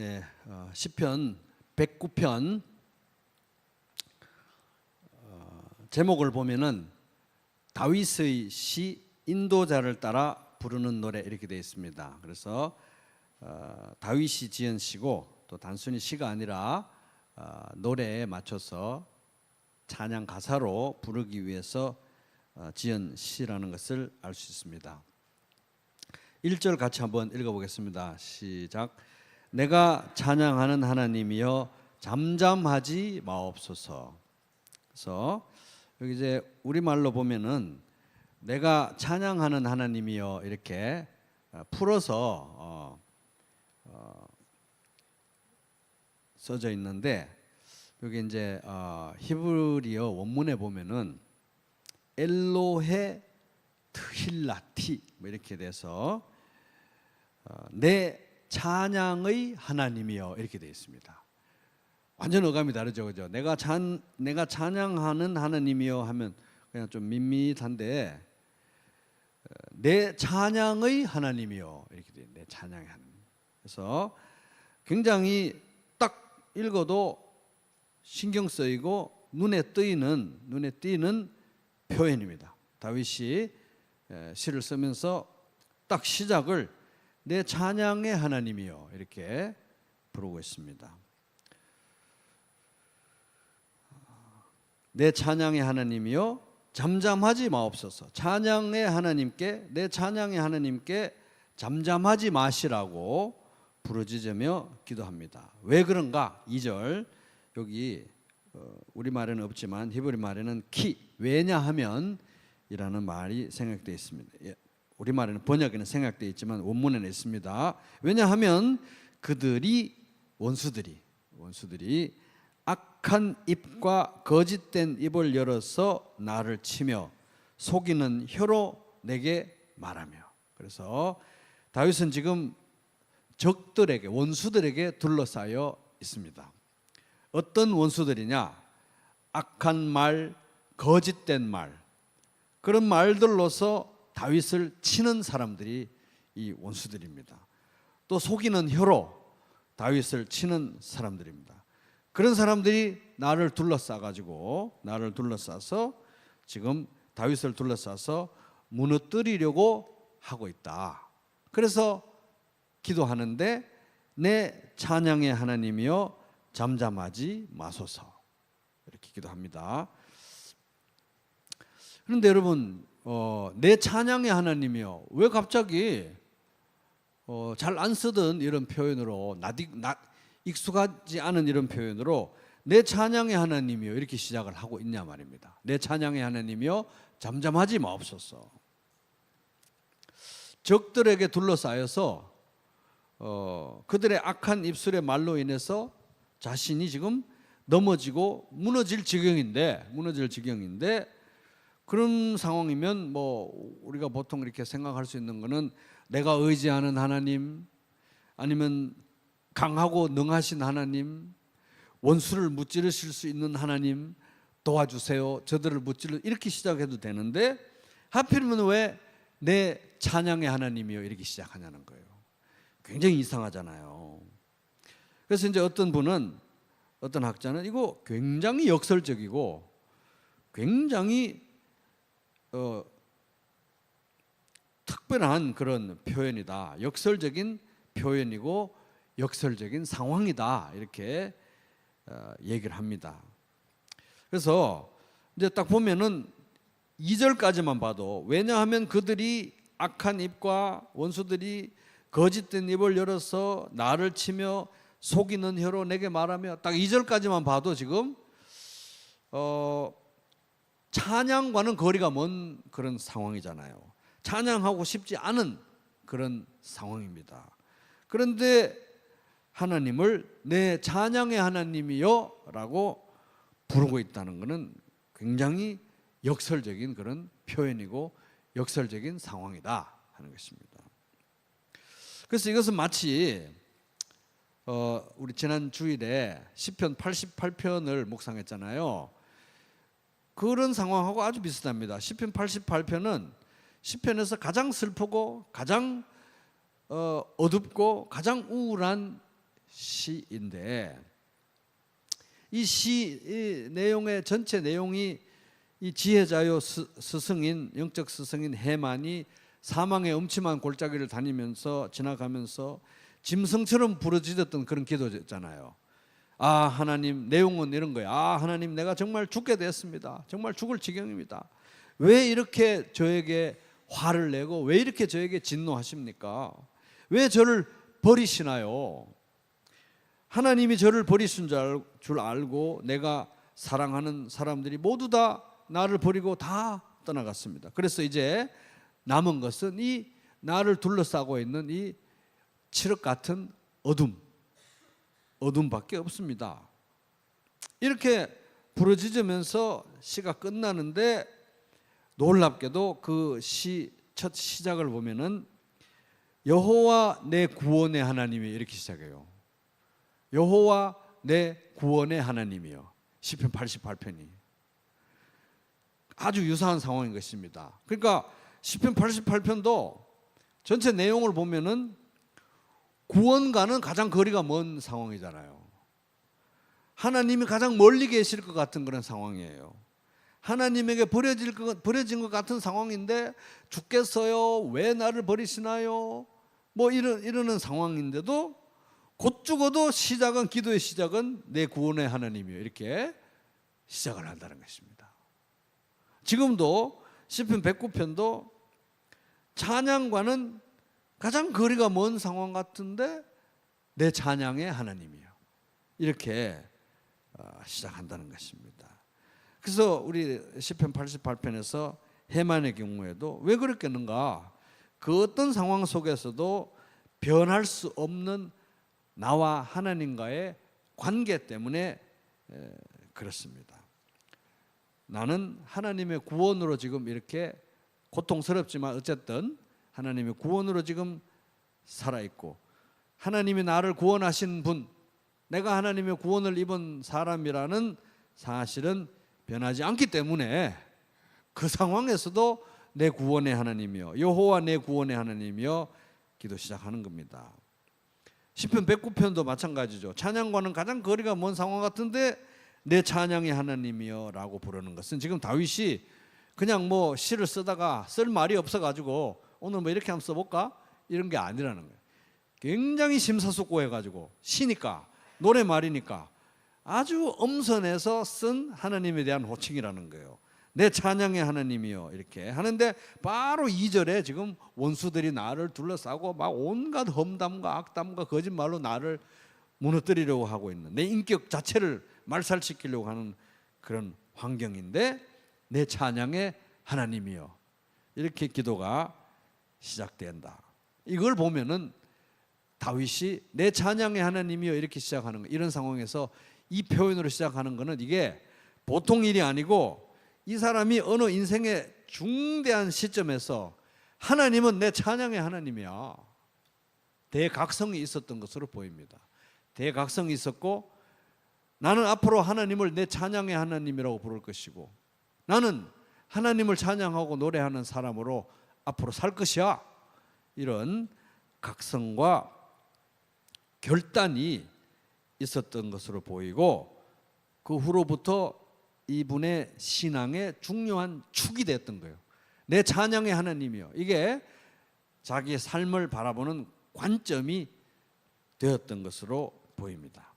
네, 시편 109편 제목을 보면은 다윗의 시 인도자를 따라 부르는 노래 이렇게 되어 있습니다. 그래서 다윗이 지은 시고 또 단순히 시가 아니라 노래에 맞춰서 찬양 가사로 부르기 위해서 지은 시라는 것을 알 수 있습니다. 1절 같이 한번 읽어보겠습니다. 시작. 내가 찬양하는 하나님이여 잠잠하지 마옵소서. 그래서 여기 이제 우리말로 보면은 내가 찬양하는 하나님이여 이렇게 풀어서 써져 있는데 여기 이제 히브리어 원문에 보면은 엘로헤 트힐라티 뭐 이렇게 돼서 내 찬양의 하나님이여 이렇게 되어 있습니다. 완전 어감이 다르죠, 그죠? 내가 찬양하는 하나님이여 하면 그냥 좀 밋밋한데 내 찬양의 하나님이여 이렇게 돼요. 내 찬양의 하나님. 그래서 굉장히 딱 읽어도 신경 쓰이고 눈에 띄는 표현입니다. 다윗이 시를 쓰면서 딱 시작을 내 찬양의 하나님이여 이렇게 부르고 있습니다. 내 찬양의 하나님이여 잠잠하지 마옵소서. 찬양의 하나님께, 내 찬양의 하나님께 잠잠하지 마시라고 부르짖으며 기도합니다. 왜 그런가? 2절 여기 우리말에는 없지만 히브리 말에는 키, 왜냐하면 이라는 말이 생략되어 있습니다. 우리말에는 번역에는 생략되어 있지만 원문에는 있습니다. 왜냐하면 그들이 원수들이 악한 입과 거짓된 입을 열어서 나를 치며 속이는 혀로 내게 말하며. 그래서 다윗은 지금 적들에게, 원수들에게 둘러싸여 있습니다. 어떤 원수들이냐? 악한 말, 거짓된 말, 그런 말들로서 다윗을 치는 사람들이 이 원수들입니다. 또 속이는 혀로 다윗을 치는 사람들입니다. 그런 사람들이 나를 둘러싸서 지금 다윗을 둘러싸서 무너뜨리려고 하고 있다. 그래서 기도하는데 내 찬양의 하나님이여 잠잠하지 마소서 이렇게 기도합니다. 그런데 여러분 내 찬양의 하나님이여 왜 갑자기 잘 안 쓰던 이런 표현으로 익숙하지 않은 이런 표현으로 내 찬양의 하나님이여 이렇게 시작을 하고 있냐 말입니다. 내 찬양의 하나님이여 잠잠하지 마옵소서. 적들에게 둘러싸여서 그들의 악한 입술의 말로 인해서 자신이 지금 넘어지고 무너질 지경인데 그런 상황이면 뭐 우리가 보통 이렇게 생각할 수 있는 거는 내가 의지하는 하나님, 아니면 강하고 능하신 하나님, 원수를 무찌르실 수 있는 하나님 도와주세요, 저들을 이렇게 시작해도 되는데 하필이면 왜 내 찬양의 하나님이요 이렇게 시작하냐는 거예요. 굉장히 이상하잖아요. 그래서 이제 어떤 학자는 이거 굉장히 역설적이고 굉장히 특별한 그런 표현이다. 역설적인 표현이고 역설적인 상황이다. 이렇게 얘기를 합니다. 그래서 이제 딱 보면은 2절까지만 봐도 왜냐하면 그들이 악한 입과 원수들이 거짓된 입을 열어서 나를 치며 속이는 혀로 내게 말하며, 딱 2절까지만 봐도 지금 찬양과는 거리가 먼 그런 상황이잖아요. 찬양하고 싶지 않은 그런 상황입니다. 그런데 하나님을 내 찬양의 하나님이여 라고 부르고 있다는 것은 굉장히 역설적인 그런 표현이고 역설적인 상황이다 하는 것입니다. 그래서 이것은 마치 우리 지난 주일에 시편 88편을 묵상했잖아요. 그런 상황하고 아주 비슷합니다. 시편 88편은 시편에서 가장 슬프고 가장 어둡고 가장 우울한 시인데 이 시 내용의 전체 내용이 이 지혜자요 스승인 영적 스승인 해만이 사망의 음침한 골짜기를 다니면서 지나가면서 짐승처럼 부르짖었던 그런 기도였잖아요. 아 하나님, 내용은 이런 거예요. 아 하나님, 내가 정말 죽게 됐습니다. 정말 죽을 지경입니다. 왜 이렇게 저에게 화를 내고 왜 이렇게 저에게 진노하십니까? 왜 저를 버리시나요? 하나님이 저를 버리신 줄 알고 내가 사랑하는 사람들이 모두 다 나를 버리고 다 떠나갔습니다. 그래서 이제 남은 것은 이 나를 둘러싸고 있는 이 칠흑 같은 어둠밖에 없습니다. 이렇게 부르짖으면서 시가 끝나는데 놀랍게도 그 시 첫 시작을 보면은 여호와 내 구원의 하나님이 이렇게 시작해요. 여호와 내 구원의 하나님이요. 시편 88편이 아주 유사한 상황인 것입니다. 그러니까 시편 88편도 전체 내용을 보면은 구원과는 가장 거리가 먼 상황이잖아요. 하나님이 가장 멀리 계실 것 같은 그런 상황이에요. 하나님에게 버려진 것 같은 상황인데 죽겠어요? 왜 나를 버리시나요? 뭐 이러는 상황인데도 곧 죽어도 시작은, 기도의 시작은 내 구원의 하나님이요, 이렇게 시작을 한다는 것입니다. 지금도 시편 109편도 찬양과는 가장 거리가 먼 상황 같은데 내 찬양의 하나님이요, 이렇게 시작한다는 것입니다. 그래서 우리 시편 88편에서 해만의 경우에도 왜 그랬겠는가? 그 어떤 상황 속에서도 변할 수 없는 나와 하나님과의 관계 때문에 그렇습니다. 나는 하나님의 구원으로 지금 이렇게 고통스럽지만 어쨌든 하나님의 구원으로 지금 살아있고, 하나님이 나를 구원하신 분, 내가 하나님의 구원을 입은 사람이라는 사실은 변하지 않기 때문에 그 상황에서도 내 구원의 하나님이여, 여호와 내 구원의 하나님이여 기도 시작하는 겁니다. 시편 109편도 마찬가지죠. 찬양과는 가장 거리가 먼 상황 같은데 내 찬양의 하나님이여 라고 부르는 것은 지금 다윗이 그냥 뭐 시를 쓰다가 쓸 말이 없어가지고 오늘 뭐 이렇게 한번 써볼까? 이런 게 아니라는 거예요. 굉장히 심사숙고해가지고 시니까, 노래말이니까 아주 엄선해서 쓴 하나님에 대한 호칭이라는 거예요. 내 찬양의 하나님이요, 이렇게 하는데 바로 2절에 지금 원수들이 나를 둘러싸고 막 온갖 험담과 악담과 거짓말로 나를 무너뜨리려고 하고 있는, 내 인격 자체를 말살시키려고 하는 그런 환경인데 내 찬양의 하나님이요, 이렇게 기도가 시작된다. 이걸 보면은 다윗이 내 찬양의 하나님이요 이렇게 시작하는 거, 이런 상황에서 이 표현으로 시작하는 거는 이게 보통 일이 아니고 이 사람이 어느 인생의 중대한 시점에서 하나님은 내 찬양의 하나님이야, 대각성이 있었던 것으로 보입니다. 대각성이 있었고, 나는 앞으로 하나님을 내 찬양의 하나님이라고 부를 것이고, 나는 하나님을 찬양하고 노래하는 사람으로 앞으로 살 것이야, 이런 각성과 결단이 있었던 것으로 보이고, 그 후로부터 이분의 신앙의 중요한 축이 됐던 거예요. 내 찬양의 하나님이요, 이게 자기의 삶을 바라보는 관점이 되었던 것으로 보입니다.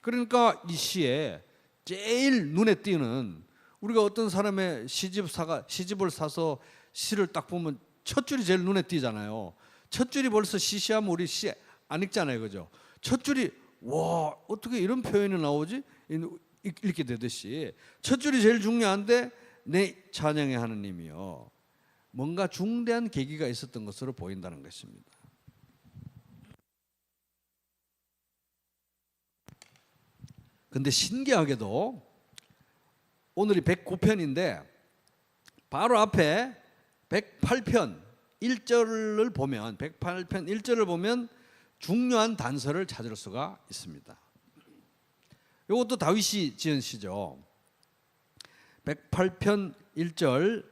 그러니까 이 시에 제일 눈에 띄는, 우리가 어떤 사람의 시집을 사서 시를 딱 보면 첫 줄이 제일 눈에 띄잖아요. 첫 줄이 벌써 시시하면 우리 시 안 읽잖아요, 그죠? 첫 줄이 와, 어떻게 이런 표현이 나오지? 읽게 되듯이 첫 줄이 제일 중요한데 내 찬양의 하나님이요, 뭔가 중대한 계기가 있었던 것으로 보인다는 것입니다. 근데 신기하게도 오늘이 109편인데 바로 앞에 108편 1절을 보면, 108편 1절을 보면 중요한 단서를 찾을 수가 있습니다. 이것도 다윗이 지은 시죠. 108편 1절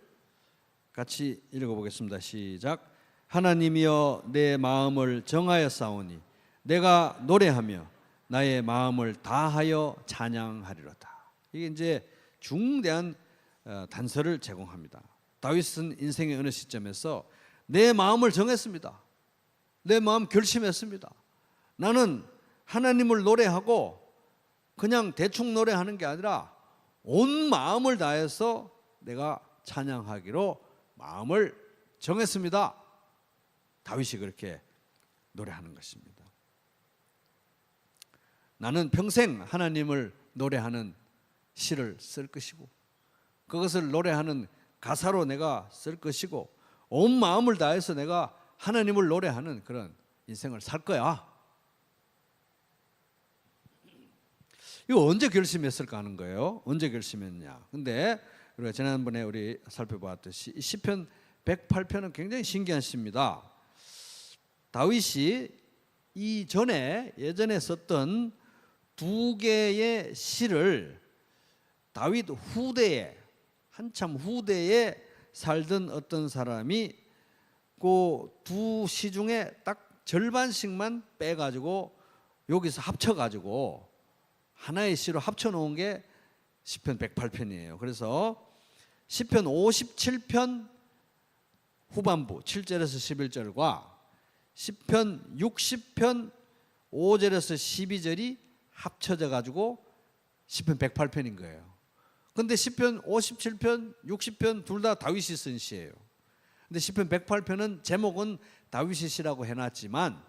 같이 읽어보겠습니다. 시작. 하나님이여 내 마음을 정하였사오니 내가 노래하며 나의 마음을 다하여 찬양하리로다. 이게 이제 중대한 단서를 제공합니다. 다윗은 인생의 어느 시점에서 내 마음을 정했습니다. 내 마음 결심했습니다. 나는 하나님을 노래하고 그냥 대충 노래하는 게 아니라 온 마음을 다해서 내가 찬양하기로 마음을 정했습니다. 다윗이 그렇게 노래하는 것입니다. 나는 평생 하나님을 노래하는 시를 쓸 것이고 그것을 노래하는 가사로 내가 쓸 것이고 온 마음을 다해서 내가 하나님을 노래하는 그런 인생을 살 거야. 이거 언제 결심했을까 하는 거예요. 언제 결심했냐. 근데 우리가 지난번에 우리 살펴보았듯이 시편 108편은 굉장히 신기한 시입니다. 다윗이 예전에 썼던 두 개의 시를 다윗 후대에 한참 후대에 살던 어떤 사람이 그 두 시 중에 딱 절반씩만 빼가지고 여기서 합쳐가지고 하나의 시로 합쳐놓은 게 시편 108편이에요. 그래서 시편 57편 후반부 7절에서 11절과 시편 60편 5절에서 12절이 합쳐져 가지고 시편 108편인 거예요. 근데 시편 57편, 60편 둘 다 다윗이 쓴 시예요. 근데 시편 108편은 제목은 다윗의 시라고 해놨지만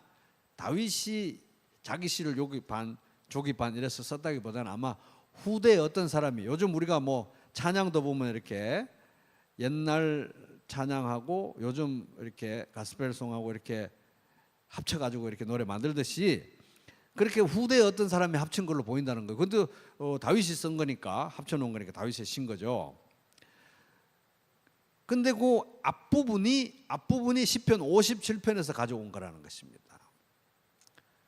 다윗이 자기 시를 여기 반, 저기 반 이래서 썼다기보다는 아마 후대의 어떤 사람이 요즘 우리가 뭐 찬양도 보면 이렇게 옛날 찬양하고 요즘 이렇게 가스펠송하고 이렇게 합쳐가지고 이렇게 노래 만들듯이 그렇게 후대에 어떤 사람이 합친 걸로 보인다는 거예요. 그것도 다윗이 쓴 거니까 합쳐놓은 거니까 다윗이 신 거죠. 근데 그 앞부분이 시편 57편에서 가져온 거라는 것입니다.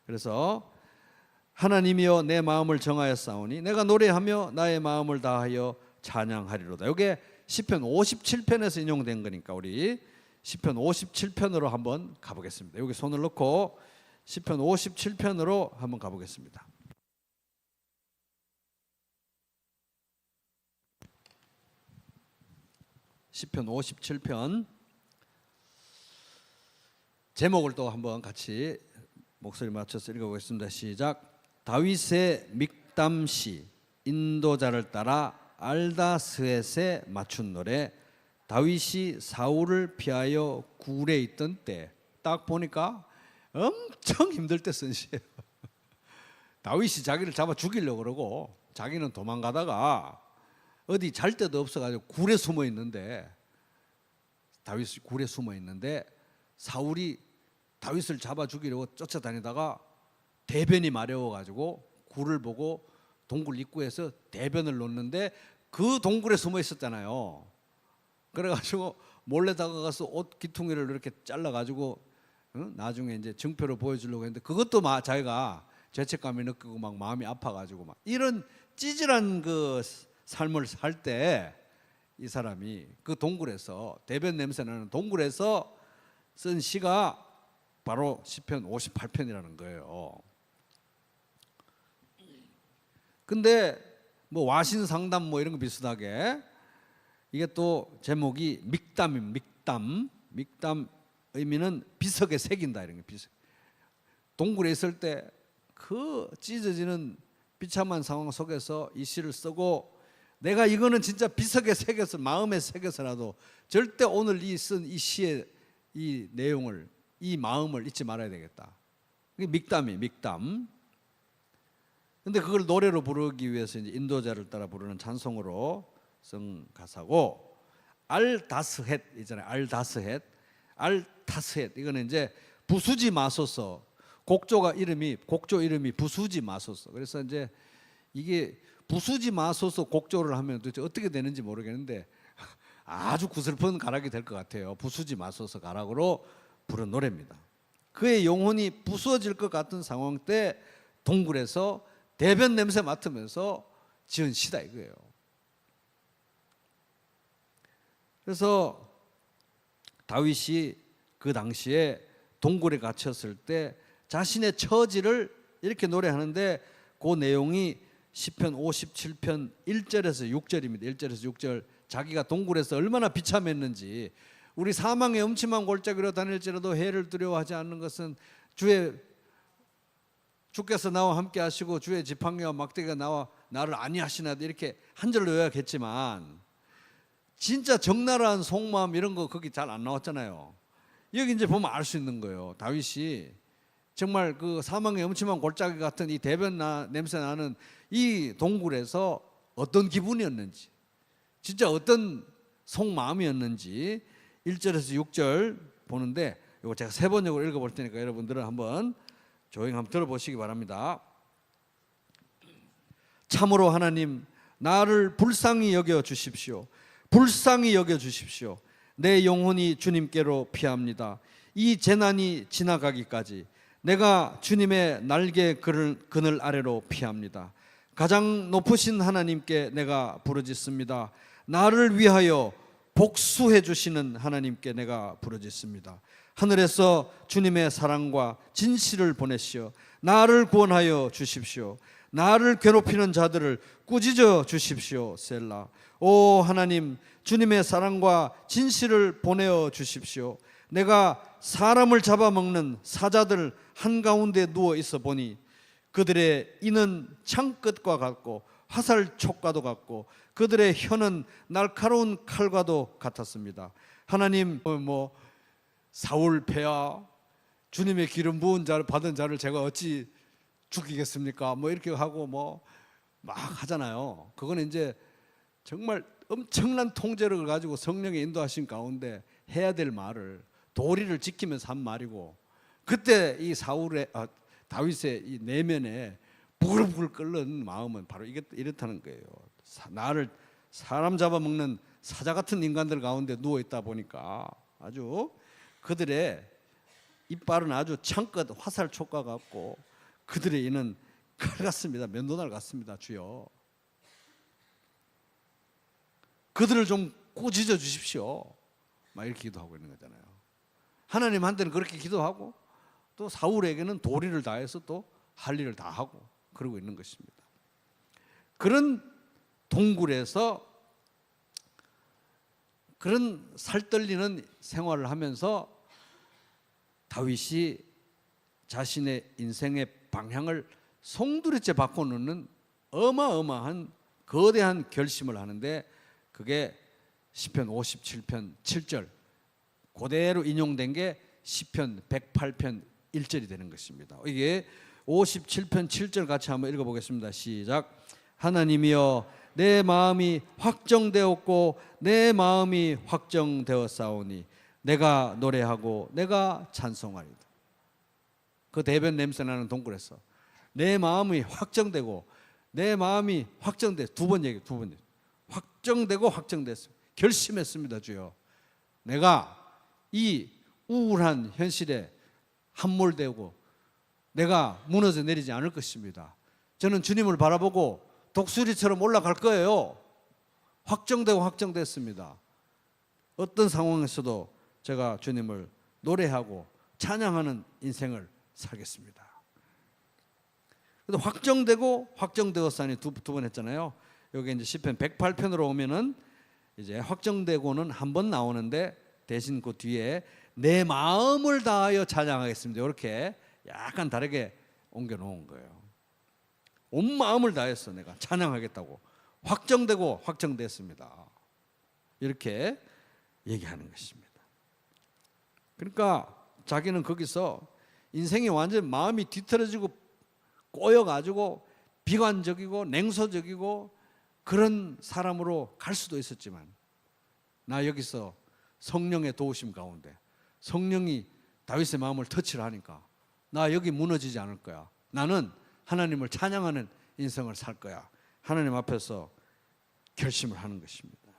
그래서 하나님이여 내 마음을 정하였사오니 내가 노래하며 나의 마음을 다하여 찬양하리로다. 이게 시편 57편에서 인용된 거니까 우리 시편 57편으로 한번 가보겠습니다. 여기 손을 넣고 시편 57편으로 한번 가보겠습니다. 시편 57편 제목을 또 한번 같이 목소리 맞춰서 읽어보겠습니다. 시작. 다윗의 믹담시 인도자를 따라 알다스헷에 맞춘 노래. 다윗이 사울을 피하여 굴에 있던 때. 딱 보니까 엄청 힘들 때 쓴 시예요. 다윗이 자기를 잡아 죽이려고 그러고 자기는 도망가다가 어디 잘 데도 없어가지고 굴에 숨어 있는데 다윗이 굴에 숨어 있는데 사울이 다윗을 잡아 죽이려고 쫓아다니다가 대변이 마려워가지고 굴을 보고 동굴 입구에서 대변을 놓는데 그 동굴에 숨어 있었잖아요. 그래가지고 몰래 다가가서 옷 기퉁이를 이렇게 잘라가지고 나중에 이제 증표를 보여주려고 했는데 그것도 자기가 죄책감이 느끼고 막 마음이 아파가지고 막 이런 찌질한 그 삶을 살 때 이 사람이 그 동굴에서 대변 냄새 나는 동굴에서 쓴 시가 바로 시편 58편이라는 거예요. 근데 뭐 와신상담 뭐 이런 거 비슷하게 이게 또 제목이 믹담입니다. 믹담 의미는 비석에 새긴다 이런 게 비석. 동굴에 있을 때 그 찢어지는 비참한 상황 속에서 이 시를 쓰고 내가 이거는 진짜 비석에 새겨서 마음에 새겨서라도 절대 오늘 쓴 이 시의 이 내용을 이 마음을 잊지 말아야 되겠다. 이게 믹담이에요. 믹담. 근데 그걸 노래로 부르기 위해서 이제 인도자를 따라 부르는 찬송으로 쓴 가사고 알다스헷 있잖아요. 알다스헷 이거는 이제 부수지 마소서. 곡조 이름이 부수지 마소서. 그래서 이제 이게 부수지 마소서 곡조를 하면 도대체 어떻게 되는지 모르겠는데 아주 구슬픈 가락이 될 것 같아요. 부수지 마소서 가락으로 부른 노래입니다. 그의 영혼이 부수어질 것 같은 상황 때 동굴에서 대변 냄새 맡으면서 지은 시다 이거예요. 그래서 다윗이 그 당시에 동굴에 갇혔을 때 자신의 처지를 이렇게 노래하는데 그 내용이 시편 57편 1절에서 6절입니다. 1절에서 6절. 자기가 동굴에서 얼마나 비참했는지, 우리 사망의 음침한 골짜기로 다닐지라도 해를 두려워하지 않는 것은 주께서 나와 함께 하시고 주의 지팡이와 막대기가 나와 나를 안위하시나이다. 이렇게 한 절로 요약했지만 진짜 적나라한 속마음 이런 거 거기 잘 안 나왔잖아요. 여기 이제 보면 알 수 있는 거예요. 다윗이 정말 그 사망의 음침한 골짜기 같은 이 대변 냄새 나는 이 동굴에서 어떤 기분이었는지, 진짜 어떤 속마음이었는지 1절에서 6절 보는데, 이거 제가 세 번역으로 읽어볼 테니까 여러분들은 한번 조용히 한번 들어보시기 바랍니다. 참으로 하나님, 나를 불쌍히 여겨 주십시오. 불쌍히 여겨 주십시오. 내 영혼이 주님께로 피합니다. 이 재난이 지나가기까지 내가 주님의 날개 그늘 아래로 피합니다. 가장 높으신 하나님께 내가 부르짖습니다. 나를 위하여 복수해 주시는 하나님께 내가 부르짖습니다. 하늘에서 주님의 사랑과 진실을 보내시어 나를 구원하여 주십시오. 나를 괴롭히는 자들을 꾸짖어 주십시오. 셀라. 오 하나님, 주님의 사랑과 진실을 보내어 주십시오. 내가 사람을 잡아먹는 사자들 한가운데 누워 있어 보니 그들의 이는 창끝과 같고 화살촉과도 같고 그들의 혀는 날카로운 칼과도 같았습니다. 하나님, 사울 폐하, 주님의 기름 부은 자를 받은 자를 제가 어찌 죽이겠습니까? 이렇게 하고 막 하잖아요. 그거는 이제 정말 엄청난 통제력을 가지고 성령의 인도하신 가운데 해야 될 말을, 도리를 지키면서 한 말이고, 그때 이 다윗의 이 내면에 부글부글 끓는 마음은 바로 이렇다는 거예요. 나를 사람 잡아먹는 사자 같은 인간들 가운데 누워 있다 보니까 아주 그들의 이빨은 아주 창끝 화살촉과 같고 그들의 이는 칼 같습니다. 면도날 같습니다. 주여, 그들을 좀 꾸짖어 주십시오. 막 이렇게 기도하고 있는 거잖아요. 하나님한테는 그렇게 기도하고 또 사울에게는 도리를 다해서 또 할 일을 다 하고 그러고 있는 것입니다. 그런 동굴에서 그런 살떨리는 생활을 하면서 다윗이 자신의 인생의 방향을 송두리째 바꿔놓는 어마어마한 거대한 결심을 하는데, 그게 시편 57편 7절 그대로 인용된 게 시편 108편 1절이 되는 것입니다. 이게 57편 7절 같이 한번 읽어보겠습니다. 시작. 하나님이여, 내 마음이 확정되었고 내 마음이 확정되었사오니 내가 노래하고 내가 찬송하리다. 그 대변 냄새나는 동굴에서 내 마음이 확정되고 내 마음이 확정돼. 두 번 확정되고 확정됐습니다. 결심했습니다. 주여, 내가 이 우울한 현실에 함몰되고 내가 무너져 내리지 않을 것입니다. 저는 주님을 바라보고 독수리처럼 올라갈 거예요. 확정되고 확정됐습니다. 어떤 상황에서도 제가 주님을 노래하고 찬양하는 인생을 살겠습니다. 그래도 확정되고 확정되었사니 두 번 했잖아요. 여기 이제 시편 108편으로 오면은 이제 확정되고는 한 번 나오는데 대신 그 뒤에 내 마음을 다하여 찬양하겠습니다. 이렇게 약간 다르게 옮겨 놓은 거예요. 온 마음을 다해서 내가 찬양하겠다고, 확정되고 확정됐습니다. 이렇게 얘기하는 것입니다. 그러니까 자기는 거기서 인생이 완전 마음이 뒤틀어지고 꼬여가지고 비관적이고 냉소적이고 그런 사람으로 갈 수도 있었지만, 나 여기서 성령의 도우심 가운데 성령이 다윗의 마음을 터치를 하니까 나 여기 무너지지 않을 거야. 나는 하나님을 찬양하는 인생을 살 거야. 하나님 앞에서 결심을 하는 것입니다.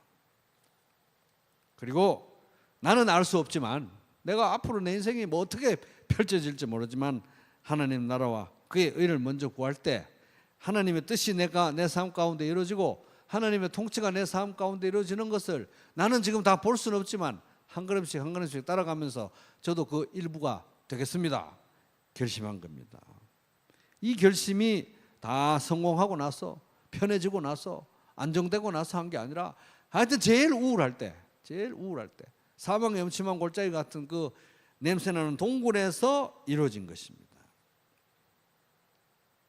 그리고 나는 알 수 없지만, 내가 앞으로 내 인생이 어떻게 펼쳐질지 모르지만 하나님 나라와 그의 의를 먼저 구할 때 하나님의 뜻이 내 삶 가운데 이루어지고 하나님의 통치가 내 삶 가운데 이루어지는 것을 나는 지금 다 볼 수는 없지만 한 걸음씩 한 걸음씩 따라가면서 저도 그 일부가 되겠습니다. 결심한 겁니다. 이 결심이 다 성공하고 나서, 편해지고 나서, 안정되고 나서 한 게 아니라 하여튼 제일 우울할 때, 사망의 음침한 골짜기 같은 그 냄새나는 동굴에서 이루어진 것입니다.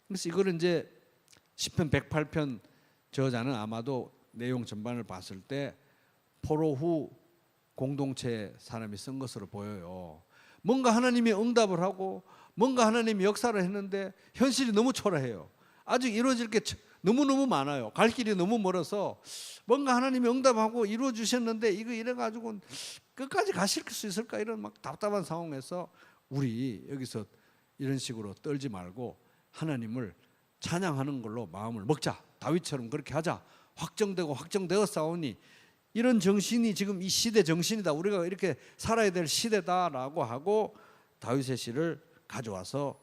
그래서 이걸 이제 시편 108편 저자는 아마도 내용 전반을 봤을 때 포로 후 공동체 사람이 쓴 것으로 보여요. 뭔가 하나님이 응답을 하고 뭔가 하나님이 역사를 했는데 현실이 너무 초라해요. 아직 이루어질 게 너무너무 많아요. 갈 길이 너무 멀어서 뭔가 하나님이 응답하고 이루어 주셨는데 이거 이래가지고 끝까지 가실 수 있을까, 이런 막 답답한 상황에서 우리 여기서 이런 식으로 떨지 말고 하나님을 찬양하는 걸로 마음을 먹자. 다윗처럼 그렇게 하자. 확정되어 싸우니 이런 정신이 지금 이 시대 정신이다. 우리가 이렇게 살아야 될 시대다라고 하고 다윗의 시를 가져와서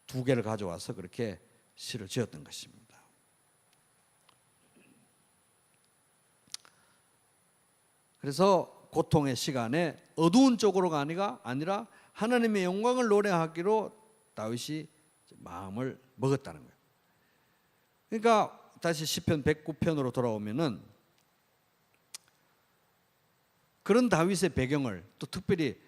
2개를 가져와서 그렇게 시를 지었던 것입니다. 그래서 고통의 시간에 어두운 쪽으로가 아니라 하나님의 영광을 노래하기로 다윗이 마음을 먹었다는 거예요. 그러니까 다시 시편 109편으로 돌아오면은 그런 다윗의 배경을 또 특별히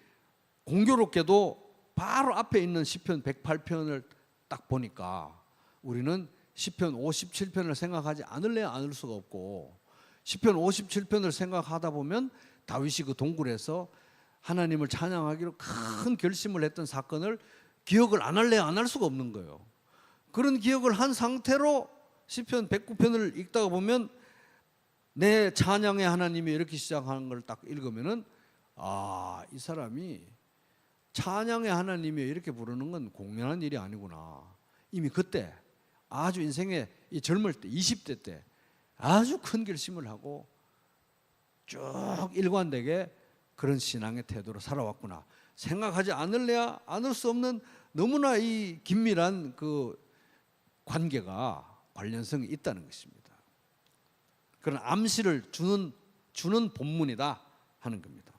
공교롭게도 바로 앞에 있는 시편 108편을 딱 보니까 우리는 시편 57편을 생각하지 않을 수가 없고, 시편 57편을 생각하다 보면 다윗이 그 동굴에서 하나님을 찬양하기로 큰 결심을 했던 사건을 기억을 안 할 수가 없는 거예요. 그런 기억을 한 상태로 시편 109편을 읽다가 보면 내 찬양의 하나님이 이렇게 시작하는 걸 딱 읽으면은 이 사람이 찬양의 하나님이 이렇게 부르는 건 공연한 일이 아니구나. 이미 그때 아주 인생의 이 젊을 때 20대 때 아주 큰 결심을 하고 쭉 일관되게 그런 신앙의 태도로 살아왔구나. 생각하지 않을 수 없는 너무나 이 긴밀한 그 관계가 관련성이 있다는 것입니다. 그런 암시를 주는 본문이다 하는 겁니다.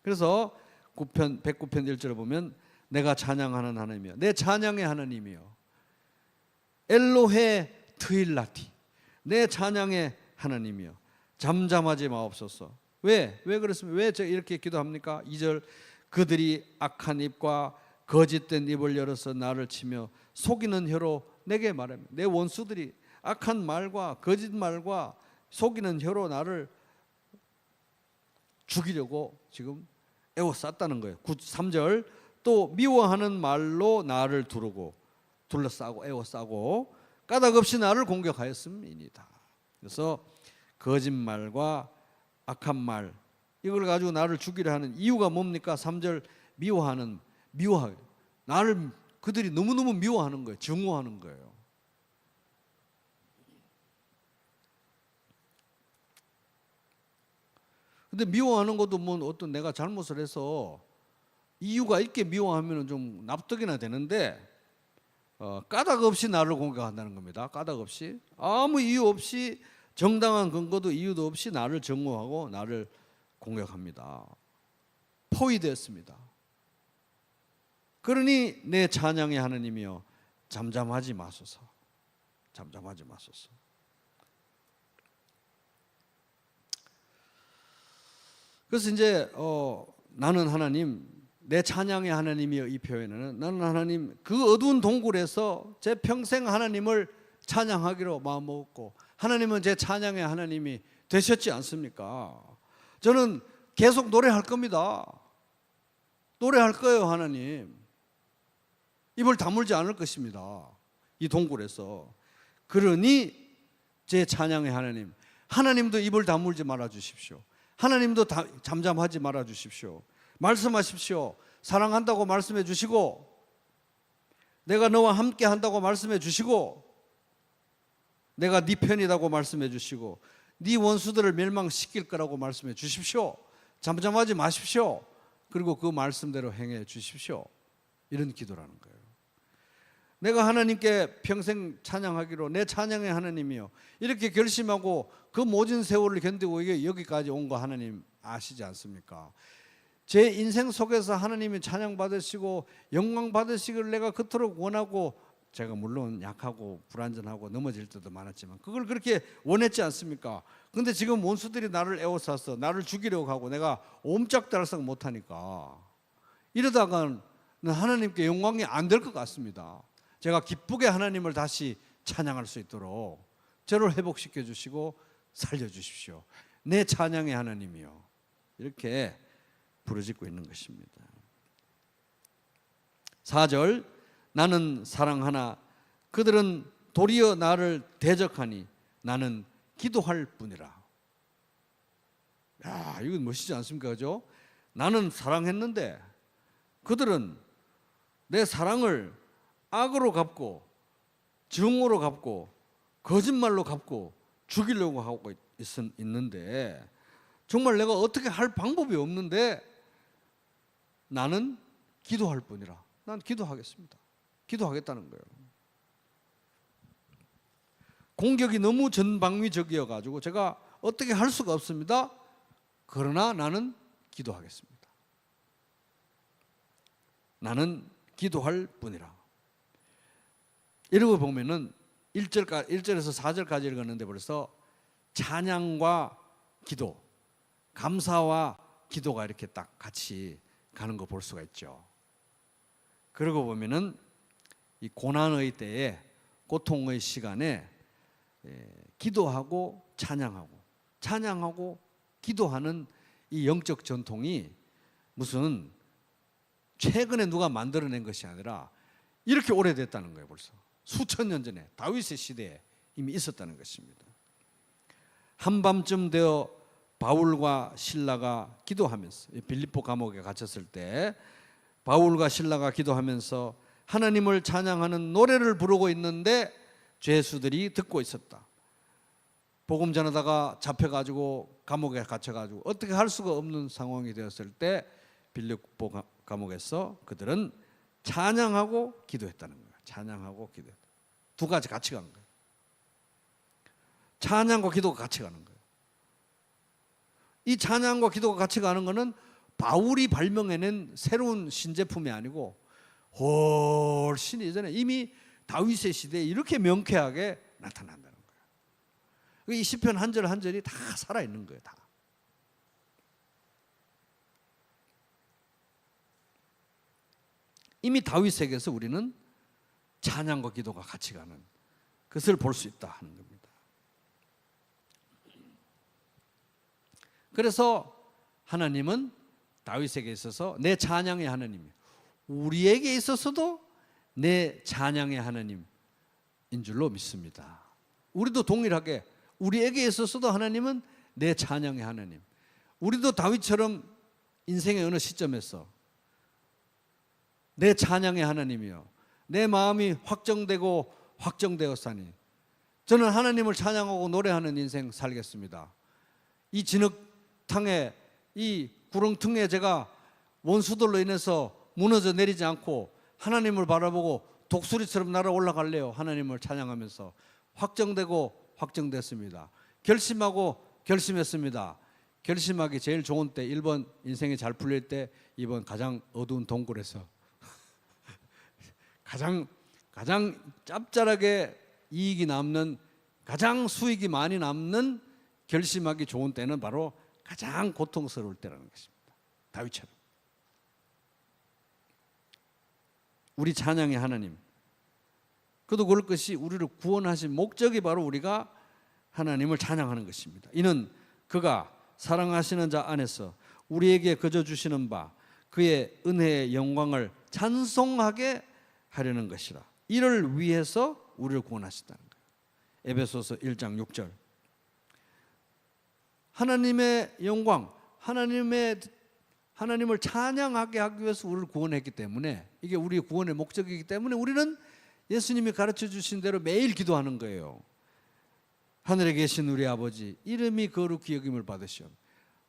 그래서 109편 1절을 보면 내가 찬양하는 하나님이여, 내 찬양의 하나님이여, 엘로헤 트일라티, 내 찬양의 하나님이여 잠잠하지 마옵소서. 왜 그렇습니까? 왜 제가 이렇게 기도합니까? 2절, 그들이 악한 입과 거짓된 입을 열어서 나를 치며 속이는 혀로 내게 말합니다. 내 원수들이 악한 말과 거짓말과 속이는 혀로 나를 죽이려고 지금 애워쌌다는 거예요. 3절, 또 미워하는 말로 나를 둘러싸고 애워싸고 까닭없이 나를 공격하였음이니이다. 그래서 거짓말과 악한 말, 이걸 가지고 나를 죽이려 하는 이유가 뭡니까? 3절, 미워하요. 나를 그들이 너무너무 미워하는 거예요. 증오하는 거예요. 근데 미워하는 것도 뭐 어떤 내가 잘못을 해서 이유가 있게 미워하면 좀 납득이나 되는데 까닭 없이 나를 공격한다는 겁니다. 까닭 없이, 아무 이유 없이, 정당한 근거도 이유도 없이 나를 증오하고 나를 공격합니다. 포위되었습니다. 그러니 내 찬양의 하나님이여 잠잠하지 마소서. 잠잠하지 마소서. 그래서 이제 나는 하나님, 내 찬양의 하나님이여, 이 표현에는 나는 하나님 그 어두운 동굴에서 제 평생 하나님을 찬양하기로 마음먹었고 하나님은 제 찬양의 하나님이 되셨지 않습니까? 저는 계속 노래할 겁니다. 노래할 거예요. 하나님 입을 다물지 않을 것입니다. 이 동굴에서. 그러니 제 찬양의 하나님, 하나님도 입을 다물지 말아 주십시오. 하나님도 잠잠하지 말아 주십시오. 말씀하십시오. 사랑한다고 말씀해 주시고, 내가 너와 함께 한다고 말씀해 주시고, 내가 네 편이라고 말씀해 주시고, 네 원수들을 멸망시킬 거라고 말씀해 주십시오. 잠잠하지 마십시오. 그리고 그 말씀대로 행해 주십시오. 이런 기도라는 거예요. 내가 하나님께 평생 찬양하기로 내 찬양의 하나님이요, 이렇게 결심하고 그 모진 세월을 견디고 이게 여기까지 온 거 하나님 아시지 않습니까? 제 인생 속에서 하나님이 찬양 받으시고 영광 받으시기를 내가 그토록 원하고, 제가 물론 약하고 불완전하고 넘어질 때도 많았지만 그걸 그렇게 원했지 않습니까? 근데 지금 원수들이 나를 에워싸서 나를 죽이려고 하고 내가 옴짝달싹 못하니까 이러다가는 하나님께 영광이 안 될 것 같습니다. 제가 기쁘게 하나님을 다시 찬양할 수 있도록 저를 회복시켜 주시고 살려주십시오. 내 찬양의 하나님이요, 이렇게 부르짖고 있는 것입니다. 4절, 나는 사랑하나 그들은 도리어 나를 대적하니 나는 기도할 뿐이라. 야, 이건 멋지지 않습니까? 그죠? 나는 사랑했는데 그들은 내 사랑을 악으로 갚고 증오로 갚고 거짓말로 갚고 죽이려고 하고 있는데, 정말 내가 어떻게 할 방법이 없는데 나는 기도할 뿐이라. 난 기도하겠습니다. 기도하겠다는 거예요. 공격이 너무 전방위적이어 가지고 제가 어떻게 할 수가 없습니다. 그러나 나는 기도하겠습니다. 나는 기도할 뿐이라. 이러고 보면은 1절에서 4절까지 읽었는데 벌써 찬양과 기도, 감사와 기도가 이렇게 딱 같이 가는 거 볼 수가 있죠. 그러고 보면은 이 고난의 때에, 고통의 시간에 기도하고 찬양하고 기도하는 이 영적 전통이 무슨 최근에 누가 만들어낸 것이 아니라 이렇게 오래됐다는 거예요. 벌써 수천 년 전에 다윗의 시대에 이미 있었다는 것입니다. 한밤쯤 되어 바울과 실라가 기도하면서, 빌립보 감옥에 갇혔을 때 바울과 실라가 기도하면서 하나님을 찬양하는 노래를 부르고 있는데 죄수들이 듣고 있었다. 복음 전하다가 잡혀가지고 감옥에 갇혀가지고 어떻게 할 수가 없는 상황이 되었을 때 빌립보 감옥에서 그들은 찬양하고 기도했다는 거예요. 찬양하고 기도했다. 두 가지 같이 가는 거예요. 찬양과 기도가 같이 가는 거예요. 이 찬양과 기도가 같이 가는 것은 바울이 발명해낸 새로운 신제품이 아니고 훨씬 이전에 이미 다윗의 시대에 이렇게 명쾌하게 나타난다는 거예요. 이 시편 한 절 한 절이 다 살아있는 거예요. 다. 이미 다윗에게서 우리는 찬양과 기도가 같이 가는 것을 볼 수 있다 하는 겁니다. 그래서 하나님은 다윗에게 있어서 내 찬양의 하나님이에요. 우리에게 있어서도 내 찬양의 하나님인 줄로 믿습니다. 우리도 동일하게 우리에게 있어서도 하나님은 내 찬양의 하나님. 우리도 다윗처럼 인생의 어느 시점에서 내 찬양의 하나님이요, 내 마음이 확정되고 확정되었사니 저는 하나님을 찬양하고 노래하는 인생 살겠습니다. 이 진흙탕에, 이 구렁텅에 제가 원수들로 인해서 무너져 내리지 않고 하나님을 바라보고 독수리처럼 날아 올라갈래요. 하나님을 찬양하면서 확정되고 확정됐습니다. 결심하고 결심했습니다. 결심하기 제일 좋은 때 1번 인생이 잘 풀릴 때, 2번 가장 어두운 동굴에서 가장 짭짤하게 이익이 남는, 가장 수익이 많이 남는 결심하기 좋은 때는 바로 가장 고통스러울 때라는 것입니다. 다윗처럼. 우리 찬양의 하나님, 그도 그럴 것이 우리를 구원하신 목적이 바로 우리가 하나님을 찬양하는 것입니다. 이는 그가 사랑하시는 자 안에서 우리에게 거저 주시는 바 그의 은혜의 영광을 찬송하게 하려는 것이라. 이를 위해서 우리를 구원하셨다는 거예요. 에베소서 1장 6절. 하나님의 영광, 하나님을 찬양하게 하기 위해서 우리를 구원했기 때문에, 이게 우리의 구원의 목적이기 때문에 우리는 예수님이 가르쳐 주신 대로 매일 기도하는 거예요. 하늘에 계신 우리 아버지, 이름이 거룩히 여김을 받으시오.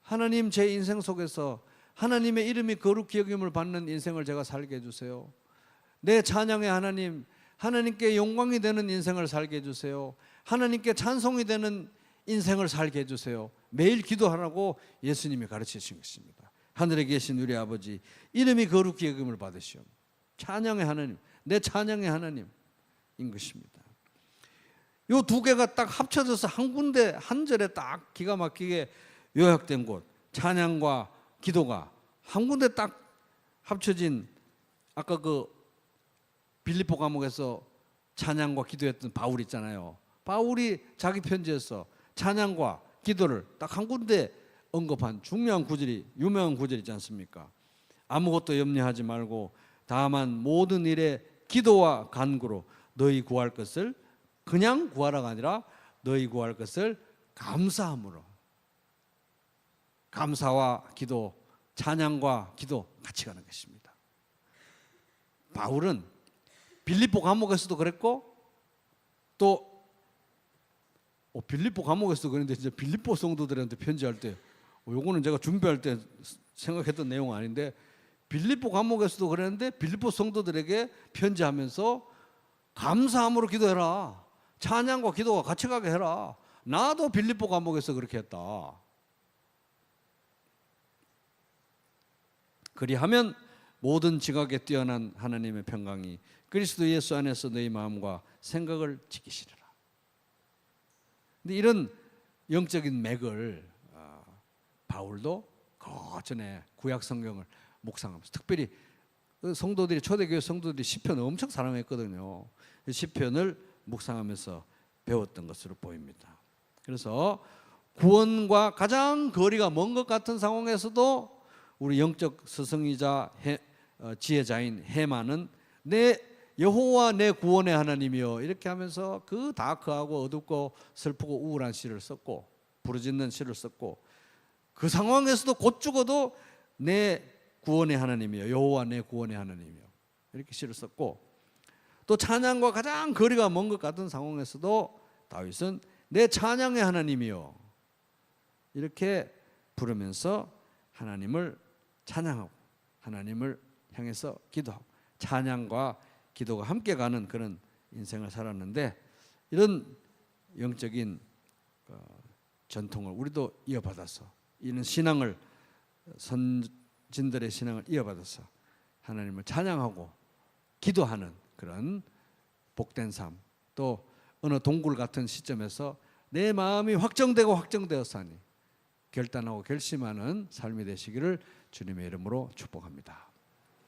하나님, 제 인생 속에서 하나님의 이름이 거룩히 여김을 받는 인생을 제가 살게 해주세요. 내 찬양의 하나님, 하나님께 영광이 되는 인생을 살게 해주세요. 하나님께 찬송이 되는 인생을 살게 해주세요. 매일 기도하라고 예수님이 가르치신 것입니다. 하늘에 계신 우리 아버지 이름이 거룩히 여김을 받으시오. 찬양의 하나님, 내 찬양의 하나님인 것입니다. 요 두 개가 딱 합쳐져서 한 군데 한 절에 딱 기가 막히게 요약된 곳, 찬양과 기도가 한 군데 딱 합쳐진, 아까 그 빌립보 감옥에서 찬양과 기도했던 바울 있잖아요. 바울이 자기 편지에서 찬양과 기도를 딱 한 군데 언급한 중요한 구절이, 유명한 구절이 있지 않습니까? 아무것도 염려하지 말고 다만 모든 일에 기도와 간구로 너희 구할 것을, 그냥 구하라가 아니라 너희 구할 것을 감사함으로, 감사와 기도, 찬양과 기도 같이 가는 것입니다. 바울은 빌립보 감옥에서도 그랬고, 또 빌립보 감옥에서도 그랬는데, 이제 빌립보 성도들한테 편지할 때, 요거는 제가 준비할 때 생각했던 내용 아닌데, 빌립보 감옥에서도 그랬는데 빌립보 성도들에게 편지하면서 감사함으로 기도해라, 찬양과 기도가 같이 가게 해라. 나도 빌립보 감옥에서 그렇게 했다. 그리하면 모든 지각에 뛰어난 하나님의 평강이 그리스도 예수 안에서 너희 마음과 생각을 지키시리라. 근데 이런 영적인 맥을 바울도 그 전에 구약 성경을 묵상하면서, 특별히 성도들이, 초대교회 성도들이 시편을 엄청 사랑했거든요. 시편을 묵상하면서 배웠던 것으로 보입니다. 그래서 구원과 가장 거리가 먼 것 같은 상황에서도 우리 영적 스승이자 지혜자인 헤만은 내 여호와 내 구원의 하나님이여, 이렇게 하면서 그 다크하고 어둡고 슬프고 우울한 시를 썼고, 부르짖는 시를 썼고, 그 상황에서도 곧 죽어도 내 구원의 하나님이여, 여호와 내 구원의 하나님이여, 이렇게 시를 썼고, 또 찬양과 가장 거리가 먼 것 같은 상황에서도 다윗은 내 찬양의 하나님이여, 이렇게 부르면서 하나님을 찬양하고 하나님을 향해서 기도하고 찬양과 기도가 함께 가는 그런 인생을 살았는데, 이런 영적인 전통을 우리도 이어받아서, 이런 신앙을, 선진들의 신앙을 이어받아서 하나님을 찬양하고 기도하는 그런 복된 삶, 또 어느 동굴 같은 시점에서 내 마음이 확정되고 확정되었사니 결단하고 결심하는 삶이 되시기를 주님의 이름으로 축복합니다.